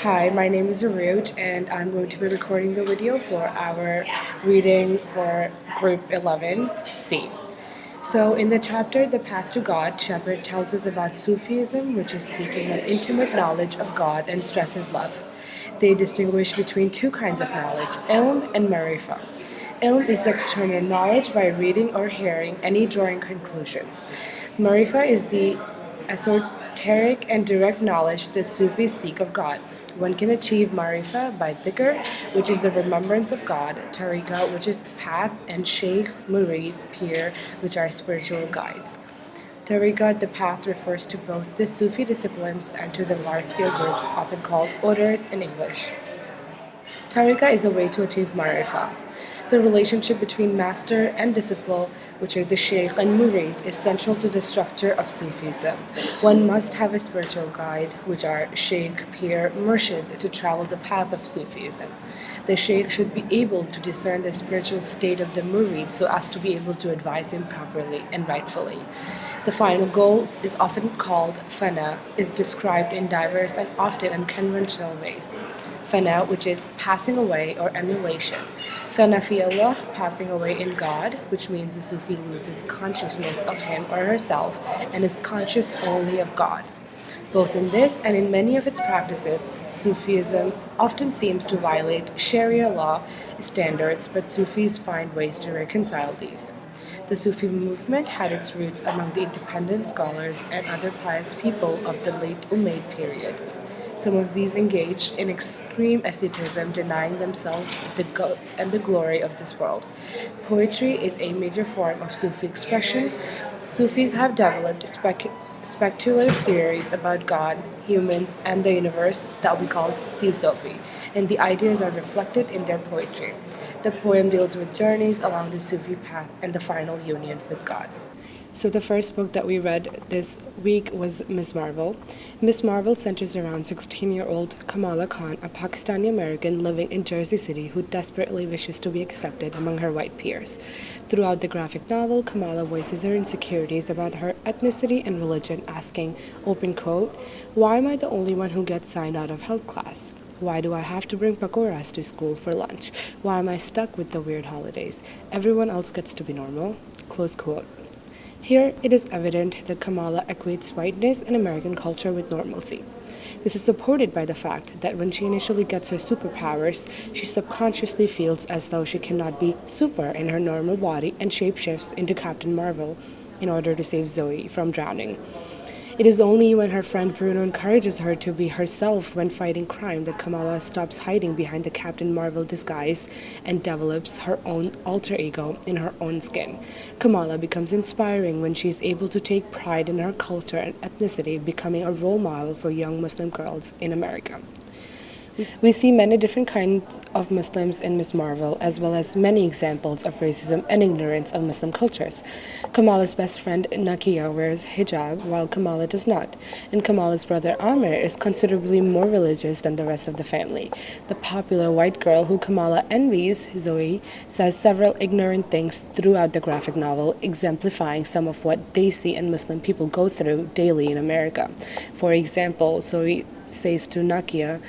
Hi, my name is Arut, and I'm going to be recording the video for our reading for Group 11C. So, in the chapter The Path to God, Shepard tells us about Sufism, which is seeking an intimate knowledge of God and stresses love. They distinguish between two kinds of knowledge, ilm and marifa. Ilm is the external knowledge by reading or hearing any drawing conclusions. Marifa is the esoteric and direct knowledge that Sufis seek of God. One can achieve marifa by dhikr, which is the remembrance of God, tariqa, which is path, and sheikh, murid, pir, which are spiritual guides. Tariqa, the path, refers to both the Sufi disciplines and to the large-scale groups often called orders in English. Tariqa is a way to achieve marifa. The relationship between master and disciple, which are the sheikh and murid, is central to the structure of Sufism. One must have a spiritual guide, which are sheikh, pir, murshid, to travel the path of Sufism. The sheikh should be able to discern the spiritual state of the murid so as to be able to advise him properly and rightfully. The final goal is often called fana, is described in diverse and often unconventional ways. Fana, which is passing away or annihilation. Fana fi Allah, passing away in God, which means the Sufi loses consciousness of him or herself and is conscious only of God. Both in this and in many of its practices, Sufism often seems to violate Sharia law standards, but Sufis find ways to reconcile these. The Sufi movement had its roots among the independent scholars and other pious people of the late Umayyad period. Some of these engaged in extreme asceticism, denying themselves the glory of this world. Poetry is a major form of Sufi expression. Sufis have developed speculative theories about God, humans, and the universe that we call Theosophy, and the ideas are reflected in their poetry. The poem deals with journeys along the Sufi path and the final union with God. So the first book that we read this week was Miss Marvel. Miss Marvel centers around 16-year-old Kamala Khan, a Pakistani American living in Jersey City who desperately wishes to be accepted among her white peers. Throughout the graphic novel, Kamala voices her insecurities about her ethnicity and religion, asking, open quote, "Why am I the only one who gets signed out of health class? Why do I have to bring pakoras to school for lunch? Why am I stuck with the weird holidays? Everyone else gets to be normal." Close quote. Here, it is evident that Kamala equates whiteness and American culture with normalcy. This is supported by the fact that when she initially gets her superpowers, she subconsciously feels as though she cannot be super in her normal body and shapeshifts into Captain Marvel in order to save Zoe from drowning. It is only when her friend Bruno encourages her to be herself when fighting crime that Kamala stops hiding behind the Captain Marvel disguise and develops her own alter ego in her own skin. Kamala becomes inspiring when she is able to take pride in her culture and ethnicity, becoming a role model for young Muslim girls in America. We see many different kinds of Muslims in Miss Marvel, as well as many examples of racism and ignorance of Muslim cultures. Kamala's best friend Nakia wears hijab, while Kamala does not, and Kamala's brother Amir is considerably more religious than the rest of the family. The popular white girl who Kamala envies, Zoe, says several ignorant things throughout the graphic novel, exemplifying some of what Desi and Muslim people go through daily in America. For example, Zoe says to Nakia,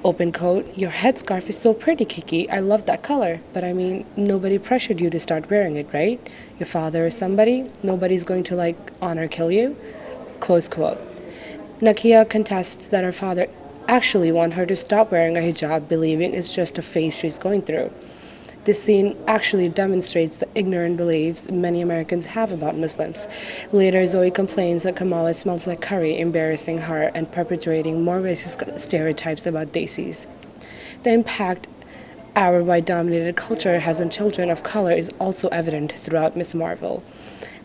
open quote, "Your headscarf is so pretty, Kiki. I love that color. But I mean, nobody pressured you to start wearing it, right? Your father or somebody? Nobody's going to, honor kill you?" Close quote. Nakia contests that her father actually wants her to stop wearing a hijab, believing it's just a phase she's going through. This scene actually demonstrates the ignorant beliefs many Americans have about Muslims. Later, Zoe complains that Kamala smells like curry, embarrassing her and perpetuating more racist stereotypes about Desis. The impact our white-dominated culture has on children of color is also evident throughout Miss Marvel.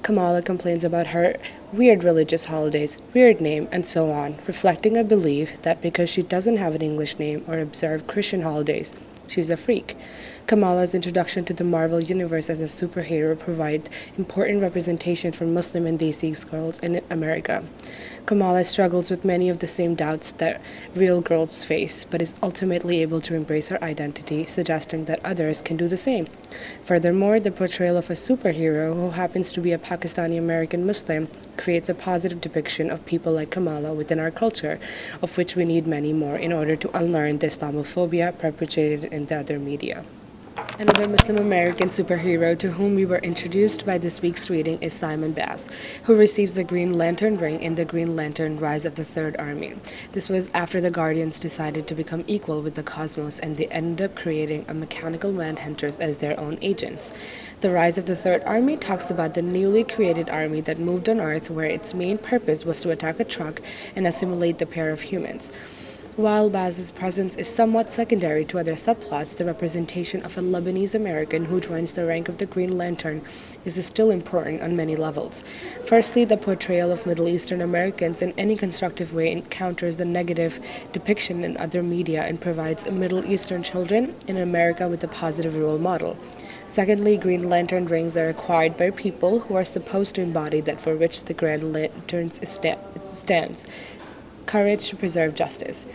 Kamala complains about her weird religious holidays, weird name, and so on, reflecting a belief that because she doesn't have an English name or observe Christian holidays, she's a freak. Kamala's introduction to the Marvel Universe as a superhero provides important representation for Muslim and Desi girls in America. Kamala struggles with many of the same doubts that real girls face, but is ultimately able to embrace her identity, suggesting that others can do the same. Furthermore, the portrayal of a superhero who happens to be a Pakistani American Muslim creates a positive depiction of people like Kamala within our culture, of which we need many more in order to unlearn the Islamophobia perpetrated in the other media. Another Muslim American superhero to whom we were introduced by this week's reading is Simon Bass, who receives the Green Lantern ring in the Green Lantern Rise of the Third Army. This was after the Guardians decided to become equal with the cosmos, and they ended up creating a mechanical manhunters as their own agents. The Rise of the Third Army talks about the newly created army that moved on Earth, where its main purpose was to attack a truck and assimilate the pair of humans. While Baz's presence is somewhat secondary to other subplots, the representation of a Lebanese American who joins the rank of the Green Lantern is still important on many levels. Firstly, the portrayal of Middle Eastern Americans in any constructive way counters the negative depiction in other media and provides Middle Eastern children in America with a positive role model. Secondly, Green Lantern rings are acquired by people who are supposed to embody that for which the Green Lantern stands: courage to preserve justice.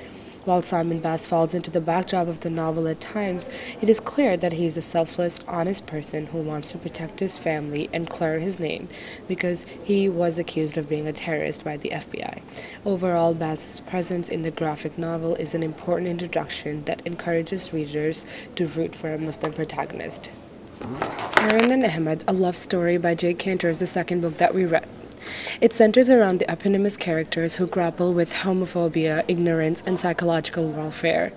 While Simon Bass falls into the backdrop of the novel at times, it is clear that he is a selfless, honest person who wants to protect his family and clear his name because he was accused of being a terrorist by the FBI. Overall, Bass's presence in the graphic novel is an important introduction that encourages readers to root for a Muslim protagonist. Aaron and Ahmed, a love story by Jake Cantor, is the second book that we read. It centers around the eponymous characters who grapple with homophobia, ignorance, and psychological warfare.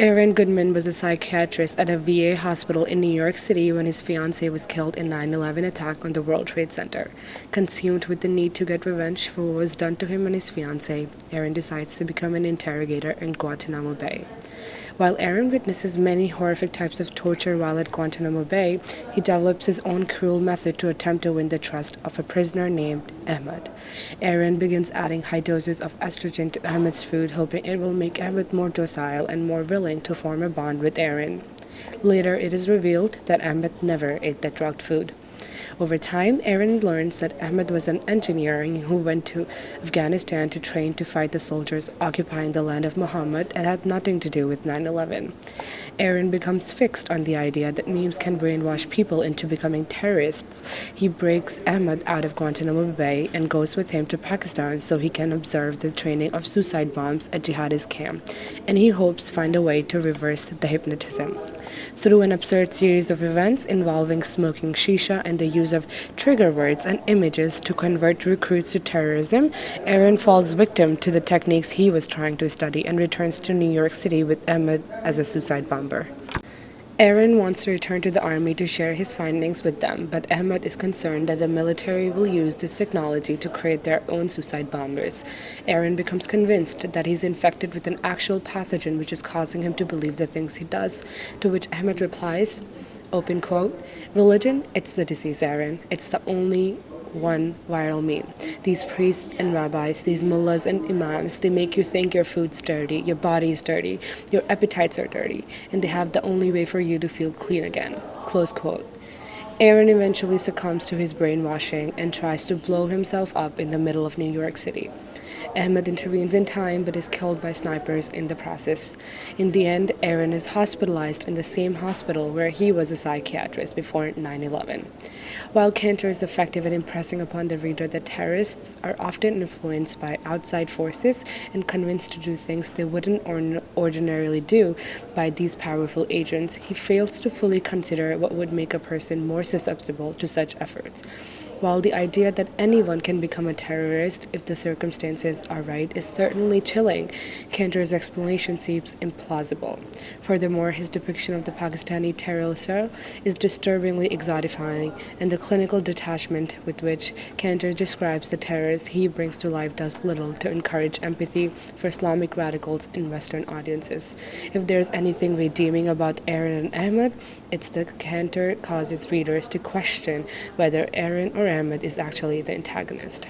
Aaron Goodman was a psychiatrist at a VA hospital in New York City when his fiancée was killed in 9/11 attack on the World Trade Center. Consumed with the need to get revenge for what was done to him and his fiancée, Aaron decides to become an interrogator in Guantanamo Bay. While Aaron witnesses many horrific types of torture while at Guantanamo Bay, he develops his own cruel method to attempt to win the trust of a prisoner named Ahmed. Aaron begins adding high doses of estrogen to Ahmed's food, hoping it will make Ahmed more docile and more willing to form a bond with Aaron. Later, it is revealed that Ahmed never ate the drugged food. Over time, Aaron learns that Ahmed was an engineer who went to Afghanistan to train to fight the soldiers occupying the land of Muhammad and had nothing to do with 9/11. Aaron becomes fixed on the idea that memes can brainwash people into becoming terrorists. He breaks Ahmed out of Guantanamo Bay and goes with him to Pakistan so he can observe the training of suicide bombs at jihadist camp, and he hopes find a way to reverse the hypnotism. Through an absurd series of events involving smoking shisha and the use of trigger words and images to convert recruits to terrorism, Aaron falls victim to the techniques he was trying to study and returns to New York City with Ahmed as a suicide bomber. Aaron wants to return to the army to share his findings with them, but Ahmed is concerned that the military will use this technology to create their own suicide bombers. Aaron becomes convinced that he's infected with an actual pathogen which is causing him to believe the things he does, to which Ahmed replies, open quote, "Religion, it's the disease, Aaron. It's the only one viral meme. These priests and rabbis, these mullahs and imams, they make you think your food's dirty, your body's dirty, your appetites are dirty, and they have the only way for you to feel clean again." Close quote. Aaron eventually succumbs to his brainwashing and tries to blow himself up in the middle of New York City. Ahmed intervenes in time but is killed by snipers in the process. In the end, Aaron is hospitalized in the same hospital where he was a psychiatrist before 9/11. While Cantor is effective at impressing upon the reader that terrorists are often influenced by outside forces and convinced to do things they wouldn't ordinarily do by these powerful agents, he fails to fully consider what would make a person more susceptible to such efforts. While the idea that anyone can become a terrorist if the circumstances are right is certainly chilling, Cantor's explanation seems implausible. Furthermore, his depiction of the Pakistani terror cell is disturbingly exotifying, and the clinical detachment with which Cantor describes the terrors he brings to life does little to encourage empathy for Islamic radicals in Western audiences. If there's anything redeeming about Aaron and Ahmed, it's that Cantor causes readers to question whether Aaron or Ahmed is actually the antagonist.